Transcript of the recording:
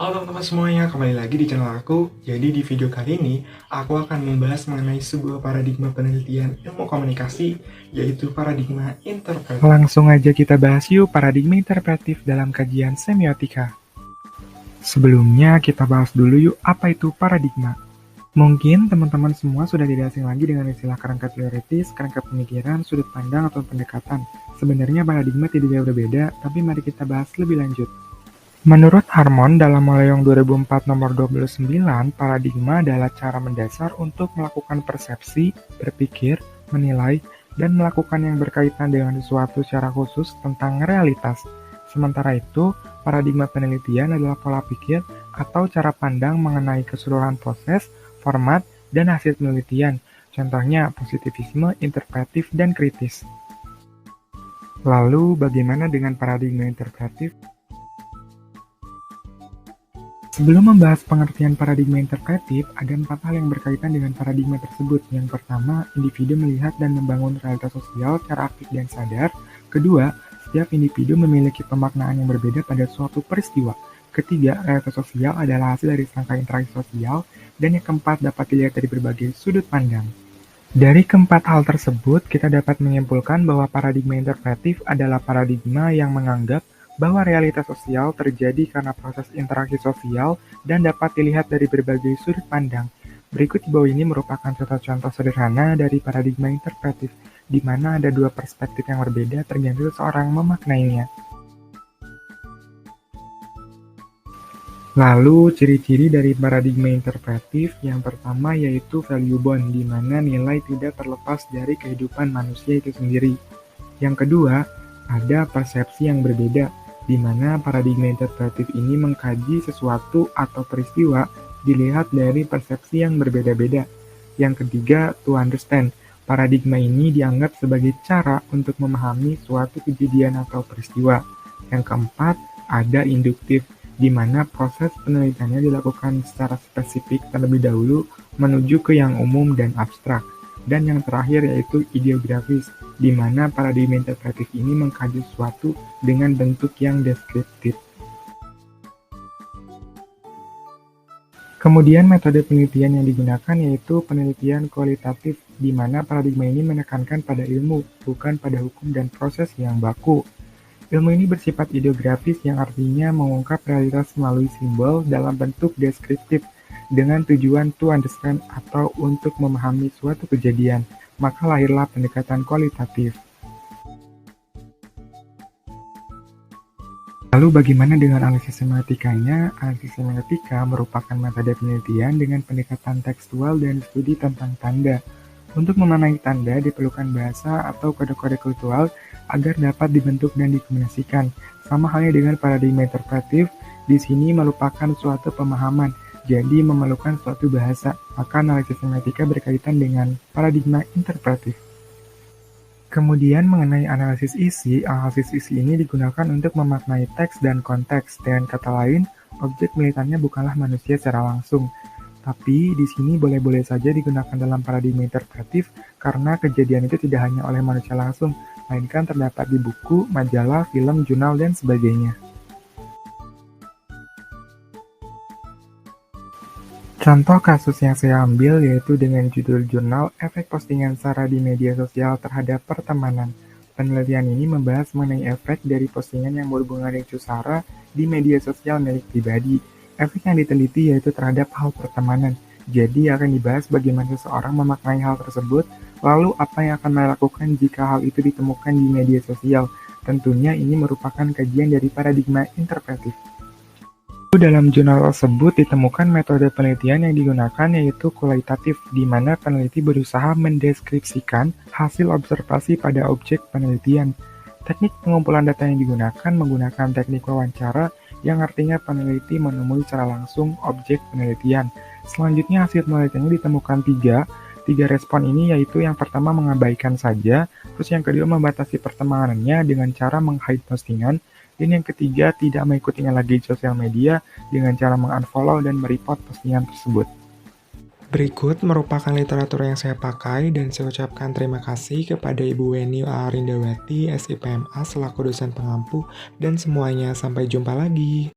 Halo teman-teman semuanya, kembali lagi di channel aku. Jadi di video kali ini, aku akan membahas mengenai sebuah paradigma penelitian ilmu komunikasi, yaitu paradigma interpretif. Langsung aja kita bahas yuk paradigma interpretif dalam kajian semiotika. Sebelumnya kita bahas dulu yuk apa itu paradigma. Mungkin teman-teman semua sudah tidak asing lagi dengan istilah kerangka teoritis, kerangka pemikiran, sudut pandang, atau pendekatan. Sebenarnya paradigma tidak jauh berbeda, tapi mari kita bahas lebih lanjut. Menurut Harmon dalam Maleyong 2004 nomor 29, paradigma adalah cara mendasar untuk melakukan persepsi, berpikir, menilai, dan melakukan yang berkaitan dengan sesuatu secara khusus tentang realitas. Sementara itu, paradigma penelitian adalah pola pikir atau cara pandang mengenai keseluruhan proses, format, dan hasil penelitian. Contohnya positivisme, interpretif, dan kritis. Lalu, bagaimana dengan paradigma interpretif? Sebelum membahas pengertian paradigma interpretif, ada 4 hal yang berkaitan dengan paradigma tersebut. Yang pertama, individu melihat dan membangun realitas sosial secara aktif dan sadar. Kedua, setiap individu memiliki pemaknaan yang berbeda pada suatu peristiwa. Ketiga, realitas sosial adalah hasil dari serangkaian interaksi sosial. Dan yang keempat, dapat dilihat dari berbagai sudut pandang. Dari keempat hal tersebut, kita dapat menyimpulkan bahwa paradigma interpretif adalah paradigma yang menganggap bahwa realitas sosial terjadi karena proses interaksi sosial dan dapat dilihat dari berbagai sudut pandang. Berikut di bawah ini merupakan contoh-contoh sederhana dari paradigma interpretif, di mana ada dua perspektif yang berbeda tergantung seseorang memaknainya. Lalu, ciri-ciri dari paradigma interpretif yang pertama yaitu value bound, di mana nilai tidak terlepas dari kehidupan manusia itu sendiri. Yang kedua, ada persepsi yang berbeda, di mana paradigma interpretif ini mengkaji sesuatu atau peristiwa dilihat dari persepsi yang berbeda-beda. Yang ketiga, to understand. Paradigma ini dianggap sebagai cara untuk memahami suatu kejadian atau peristiwa. Yang keempat, ada induktif, di mana proses penelitiannya dilakukan secara spesifik terlebih dahulu menuju ke yang umum dan abstrak. Dan yang terakhir yaitu ideografis, di mana paradigma interpretif ini mengkaji sesuatu dengan bentuk yang deskriptif. Kemudian metode penelitian yang digunakan yaitu penelitian kualitatif, di mana paradigma ini menekankan pada ilmu, bukan pada hukum dan proses yang baku. Ilmu ini bersifat ideografis yang artinya mengungkap realitas melalui simbol dalam bentuk deskriptif dengan tujuan to understand atau untuk memahami suatu kejadian, maka lahirlah pendekatan kualitatif. Lalu bagaimana dengan analisis semiotikanya? Analisis semiotika merupakan metode penelitian dengan pendekatan tekstual dan studi tentang tanda. Untuk memaknai tanda diperlukan bahasa atau kode-kode kultural agar dapat dibentuk dan dikomunikasikan. Sama halnya dengan paradigma interpretif, di sini merupakan suatu pemahaman, jadi memerlukan suatu bahasa. Maka analisis semiotika berkaitan dengan paradigma interpretif. Kemudian mengenai analisis isi ini digunakan untuk memaknai teks dan konteks. Dengan kata lain, objek militannya bukanlah manusia secara langsung. Tapi di sini boleh-boleh saja digunakan dalam paradigma interpretif karena kejadian itu tidak hanya oleh manusia langsung, melainkan terdapat di buku, majalah, film, jurnal, dan sebagainya. Contoh kasus yang saya ambil yaitu dengan judul jurnal Efek Postingan Sara di Media Sosial Terhadap Pertemanan. Penelitian ini membahas mengenai efek dari postingan yang berhubungan dengan isu sara di media sosial milik pribadi. Efek yang diteliti yaitu terhadap hal pertemanan. Jadi akan dibahas bagaimana seseorang memaknai hal tersebut, lalu apa yang akan mereka lakukan jika hal itu ditemukan di media sosial. Tentunya ini merupakan kajian dari paradigma interpretif. Dalam jurnal tersebut ditemukan metode penelitian yang digunakan yaitu kualitatif, di mana peneliti berusaha mendeskripsikan hasil observasi pada objek penelitian. Teknik pengumpulan data yang digunakan menggunakan teknik wawancara, yang artinya peneliti menemui secara langsung objek penelitian. Selanjutnya hasil penelitiannya ditemukan tiga respon ini yaitu yang pertama mengabaikan saja, terus yang kedua membatasi pertemanannya dengan cara meng-hide postingan, dan yang ketiga tidak mengikutinya lagi di sosial media dengan cara meng-unfollow dan mereport postingan tersebut. Berikut merupakan literatur yang saya pakai dan saya ucapkan terima kasih kepada Ibu Weni Arindawati, SIPMA selaku dosen pengampu, dan semuanya sampai jumpa lagi.